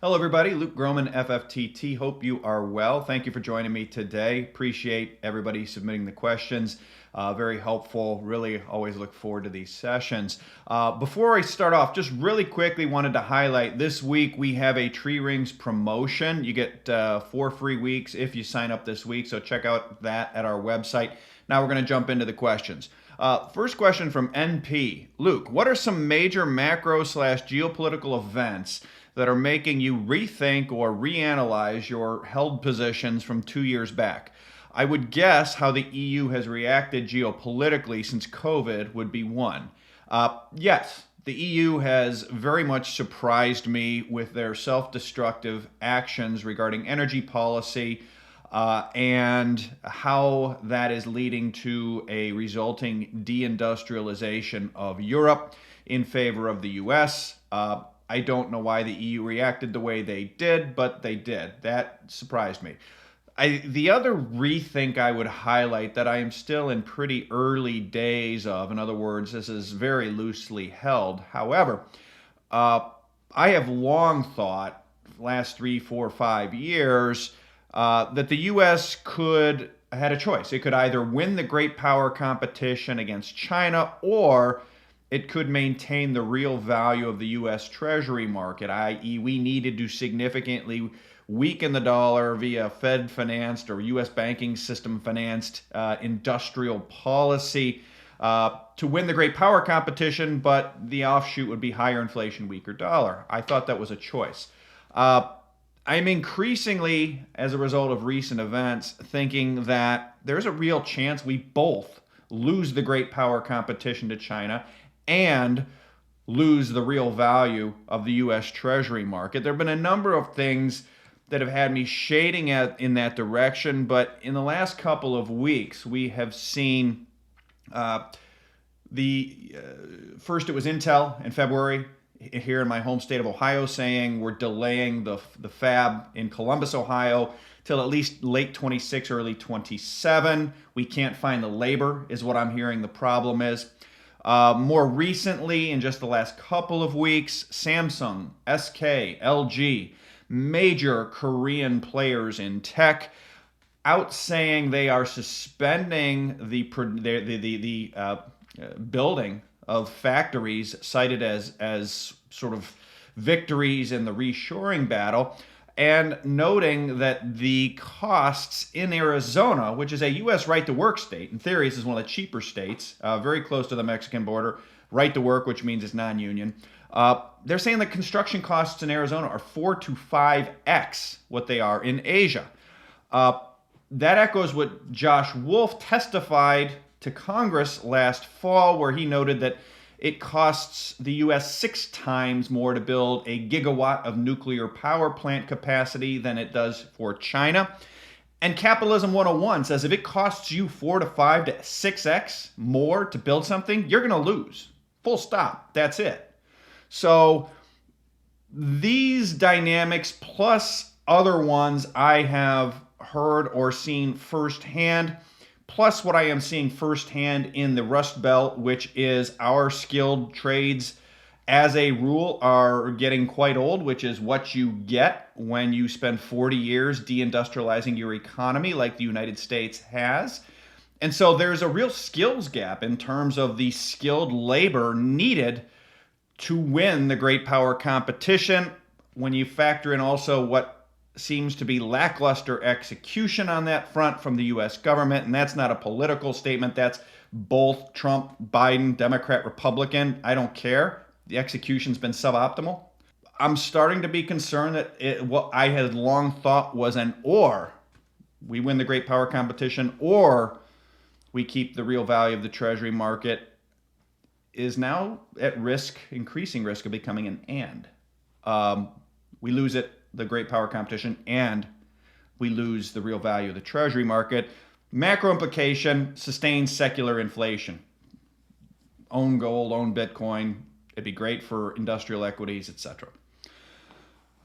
Hello, everybody. Luke Gromen, FFTT. Hope you are well. Thank you for joining me today. Appreciate everybody submitting the questions. Very helpful. Really always look forward to these sessions. Before I start off, just really quickly wanted to highlight this week we have a Tree Rings promotion. You get 4 free weeks if you sign up this week, so check out that at our website. Now we're going to jump into the questions. First question from NP. Luke, what are some major macro/geopolitical events that are making you rethink or reanalyze your held positions from 2 years back? I would guess how the EU has reacted geopolitically since COVID would be one. Yes, the EU has very much surprised me with their self-destructive actions regarding energy policy, and how that is leading to a resulting deindustrialization of Europe in favor of the US. I don't know why the EU reacted the way they did, but they did. That surprised me. The other rethink I would highlight that I am still in pretty early days of, in other words, this is very loosely held. However, I have long thought, last 3, 4, 5 years, that the U.S. had a choice. It could either win the great power competition against China, or it could maintain the real value of the U.S. Treasury market, i.e. we needed to significantly weaken the dollar via Fed-financed or U.S. banking system-financed industrial policy to win the great power competition, but the offshoot would be higher inflation, weaker dollar. I thought that was a choice. I'm increasingly, as a result of recent events, thinking that there's a real chance we both lose the great power competition to China and lose the real value of the U.S. Treasury market. There have been a number of things that have had me shading in that direction, but in the last couple of weeks, we have seen first it was Intel in February here in my home state of Ohio saying we're delaying the fab in Columbus, Ohio till at least late 26, early 27. We can't find the labor is what I'm hearing the problem is. More recently, in just the last couple of weeks, Samsung, SK, LG, major Korean players in tech, out saying they are suspending the building of factories cited as sort of victories in the reshoring battle, and noting that the costs in Arizona, which is a U.S. right-to-work state, in theory this is one of the cheaper states, very close to the Mexican border, right-to-work, which means it's non-union. They're saying the construction costs in Arizona are 4 to 5x what they are in Asia. That echoes what Josh Wolf testified to Congress last fall, where he noted that it costs the U.S. 6 times more to build a gigawatt of nuclear power plant capacity than it does for China. And Capitalism 101 says if it costs you 4 to 5 to 6x more to build something, you're going to lose. Full stop. That's it. So these dynamics plus other ones I have heard or seen firsthand, plus what I am seeing firsthand in the Rust Belt, which is our skilled trades as a rule are getting quite old, which is what you get when you spend 40 years deindustrializing your economy like the United States has. And so there's a real skills gap in terms of the skilled labor needed to win the great power competition. When you factor in also what seems to be lackluster execution on that front from the U.S. government, and that's not a political statement, that's both Trump, Biden, Democrat, Republican, I don't care. The execution's been suboptimal. I'm starting to be concerned that what I had long thought was an or. We win the great power competition or we keep the real value of the Treasury market is now at risk, increasing risk of becoming an and. We lose it, the great power competition, and we lose the real value of the Treasury market. Macro implication, sustained secular inflation. Own gold, own Bitcoin. It'd be great for industrial equities, etc.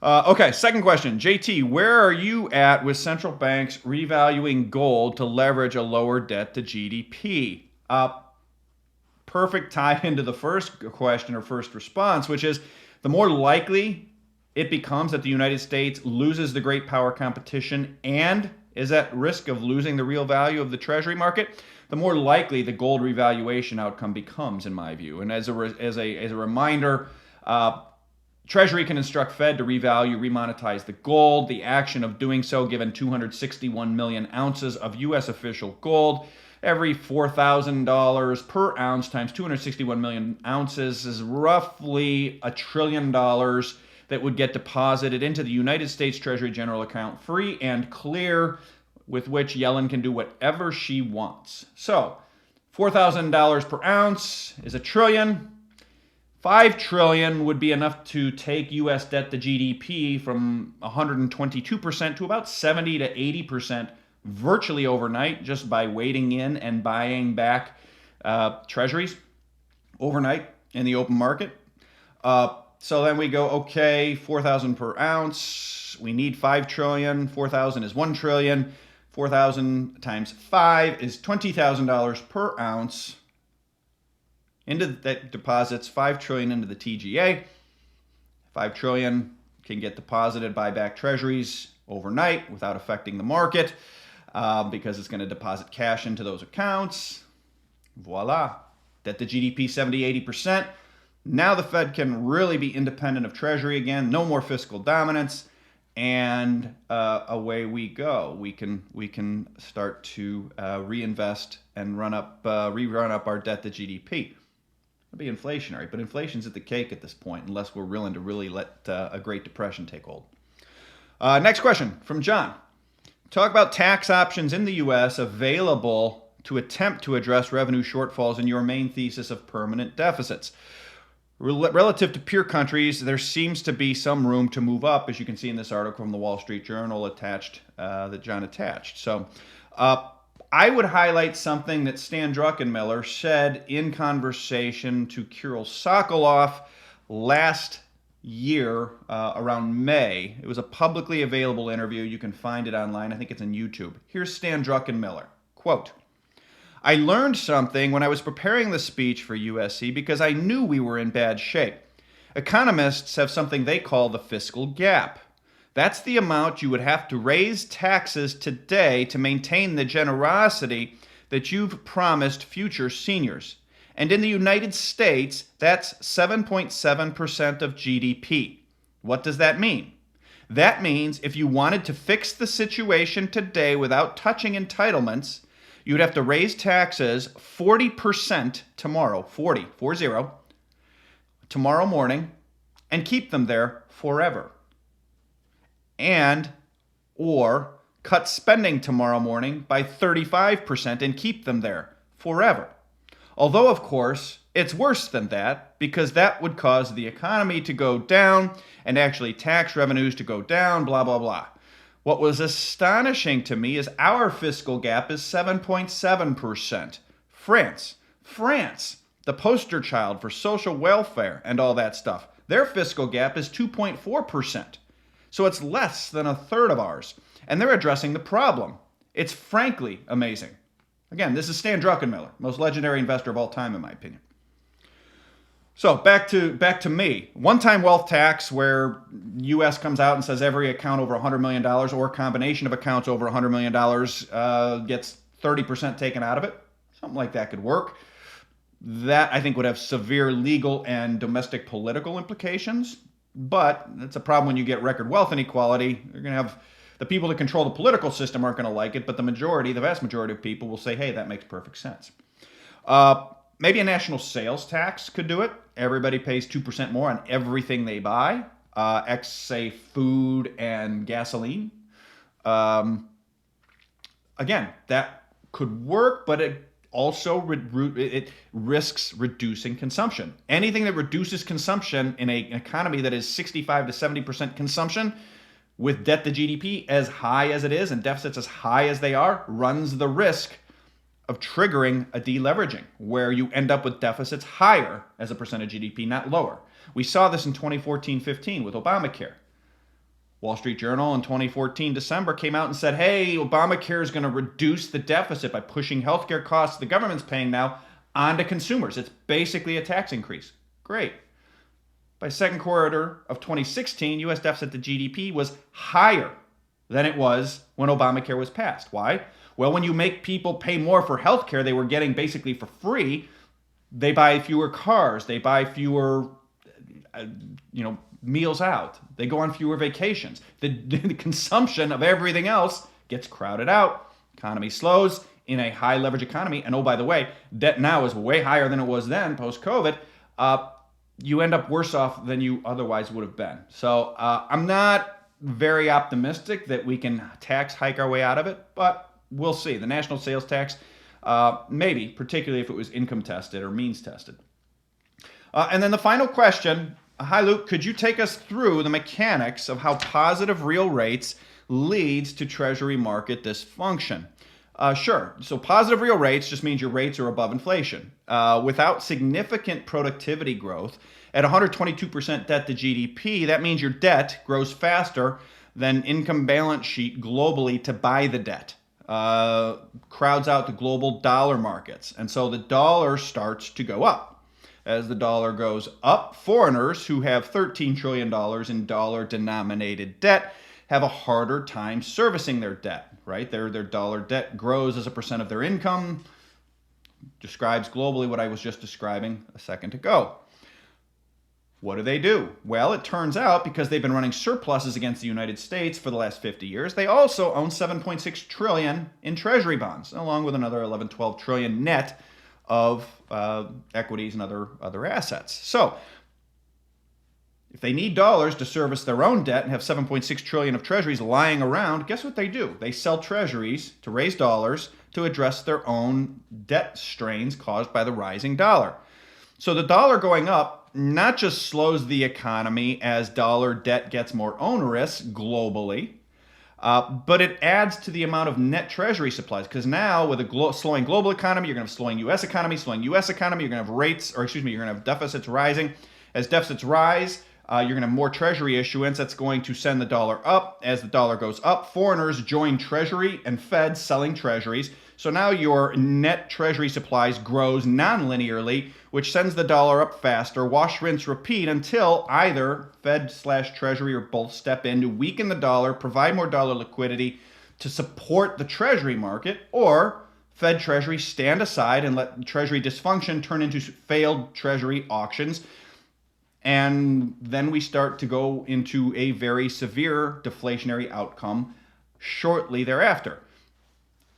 Okay, second question. JT, where are you at with central banks revaluing gold to leverage a lower debt to GDP? Perfect tie into the first question or first response, which is the more likely it becomes that the United States loses the great power competition and is at risk of losing the real value of the Treasury market, the more likely the gold revaluation outcome becomes, in my view. And as a reminder, Treasury can instruct Fed to revalue, remonetize the gold. The action of doing so, given 261 million ounces of U.S. official gold, every $4,000 per ounce times 261 million ounces is roughly $1 trillion that would get deposited into the United States Treasury General account free and clear, with which Yellen can do whatever she wants. So, $4,000 per ounce is $1 trillion. $5 trillion would be enough to take U.S. debt to GDP from 122% to about 70 to 80% virtually overnight, just by waiting in and buying back treasuries overnight in the open market. So then we go, okay, 4,000 per ounce. We need 5 trillion. 4,000 is 1 trillion. 4,000 times 5 is $20,000 per ounce. That deposits 5 trillion into the TGA. 5 trillion can get deposited by back treasuries overnight without affecting the market, because it's going to deposit cash into those accounts. Voila. Debt to GDP 70-80%. Now the Fed can really be independent of Treasury again. No more fiscal dominance, and away we go. We can start to reinvest and rerun up our debt to GDP. It'll be inflationary, but inflation's at the cake at this point, unless we're willing to really let a Great Depression take hold. Next question from John. Talk about tax options in the U.S. available to attempt to address revenue shortfalls in your main thesis of permanent deficits. Relative to peer countries, there seems to be some room to move up, as you can see in this article from the Wall Street Journal that John attached. So I would highlight something that Stan Druckenmiller said in conversation to Kirill Sokolov last year around May. It was a publicly available interview. You can find it online. I think it's on YouTube. Here's Stan Druckenmiller. Quote, I learned something when I was preparing the speech for USC because I knew we were in bad shape. Economists have something they call the fiscal gap. That's the amount you would have to raise taxes today to maintain the generosity that you've promised future seniors. And in the United States, that's 7.7% of GDP. What does that mean? That means if you wanted to fix the situation today without touching entitlements, you'd have to raise taxes 40% tomorrow, 40, tomorrow morning, and keep them there forever. Or cut spending tomorrow morning by 35% and keep them there forever. Although, of course, it's worse than that, because that would cause the economy to go down and actually tax revenues to go down, blah, blah, blah. What was astonishing to me is our fiscal gap is 7.7%. France, the poster child for social welfare and all that stuff, their fiscal gap is 2.4%. So it's less than a third of ours. And they're addressing the problem. It's frankly amazing. Again, this is Stan Druckenmiller, most legendary investor of all time, in my opinion. So back to me. One-time wealth tax, where U.S. comes out and says every account over $100 million or combination of accounts over $100 million gets 30% taken out of it. Something like that could work. That, I think, would have severe legal and domestic political implications. But it's a problem when you get record wealth inequality. You're going to have the people that control the political system aren't going to like it, but the vast majority of people will say, hey, that makes perfect sense. Maybe a national sales tax could do it. Everybody pays 2% more on everything they buy, say, food and gasoline. Again, that could work, but it also it risks reducing consumption. Anything that reduces consumption in an economy that is 65 to 70% consumption, with debt to GDP as high as it is and deficits as high as they are, runs the risk of triggering a deleveraging, where you end up with deficits higher as a percent of GDP, not lower. We saw this in 2014-15 with Obamacare. Wall Street Journal in 2014 December came out and said, hey, Obamacare is going to reduce the deficit by pushing healthcare costs the government's paying now onto consumers. It's basically a tax increase. Great. By second quarter of 2016, U.S. deficit to GDP was higher than it was when Obamacare was passed. Why? Well, when you make people pay more for health care they were getting basically for free, they buy fewer cars, they buy fewer meals out, they go on fewer vacations. The consumption of everything else gets crowded out. Economy slows in a high leverage economy. And oh, by the way, debt now is way higher than it was then post-COVID. You end up worse off than you otherwise would have been. So I'm not very optimistic that we can tax hike our way out of it, but we'll see. The national sales tax, maybe, particularly if it was income tested or means tested. And then the final question, hi Luke, could you take us through the mechanics of how positive real rates leads to Treasury market dysfunction? Sure. So positive real rates just means your rates are above inflation. Without significant productivity growth, at 122% debt to GDP, that means your debt grows faster than income balance sheet globally to buy the debt. Crowds out the global dollar markets. And so the dollar starts to go up. As the dollar goes up, foreigners who have $13 trillion in dollar-denominated debt have a harder time servicing their debt, right? Their dollar debt grows as a percent of their income, describes globally what I was just describing a second ago. What do? Well, it turns out because they've been running surpluses against the United States for the last 50 years, they also own $7.6 trillion in Treasury bonds, along with another $11-12 trillion net of equities and other assets. So if they need dollars to service their own debt and have $7.6 trillion of treasuries lying around, guess what they do? They sell treasuries to raise dollars to address their own debt strains caused by the rising dollar. So the dollar going up not just slows the economy as dollar debt gets more onerous globally, but it adds to the amount of net treasury supplies, because now with a slowing global economy, you're going to have slowing U.S. economy, you're going to have you're going to have deficits rising. As deficits rise, you're going to have more treasury issuance. That's going to send the dollar up. As the dollar goes up, foreigners join Treasury and Fed selling treasuries. So now your net treasury supplies grows non-linearly, which sends the dollar up faster. Wash, rinse, repeat until either Fed/Treasury or both step in to weaken the dollar, provide more dollar liquidity to support the Treasury market, or Fed Treasury stand aside and let Treasury dysfunction turn into failed Treasury auctions. And then we start to go into a very severe deflationary outcome shortly thereafter.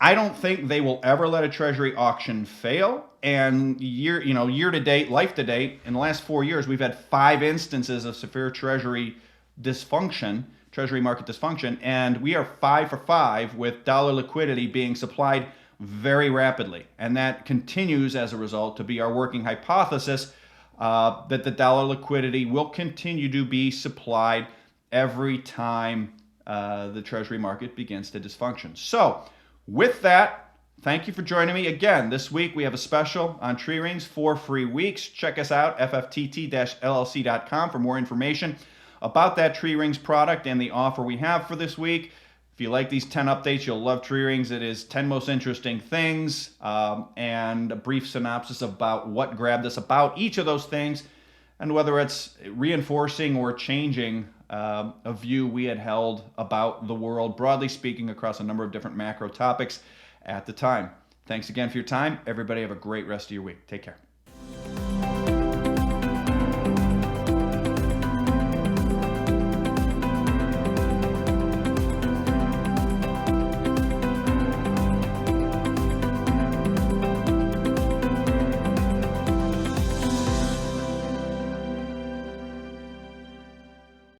I don't think they will ever let a Treasury auction fail. And year to date, life to date, in the last 4 years, we've had 5 instances of severe Treasury dysfunction, Treasury market dysfunction, and we are 5 for 5 with dollar liquidity being supplied very rapidly. And that continues as a result to be our working hypothesis that the dollar liquidity will continue to be supplied every time the Treasury market begins to dysfunction. So with that, thank you for joining me. Again, this week we have a special on tree rings, 4 free weeks. Check us out, FFTT-LLC.com for more information about that tree rings product and the offer we have for this week. If you like these 10 updates, you'll love tree rings. It is 10 most interesting things and a brief synopsis about what grabbed us about each of those things and whether it's reinforcing or changing a view we had held about the world, broadly speaking, across a number of different macro topics at the time. Thanks again for your time. Everybody have a great rest of your week. Take care.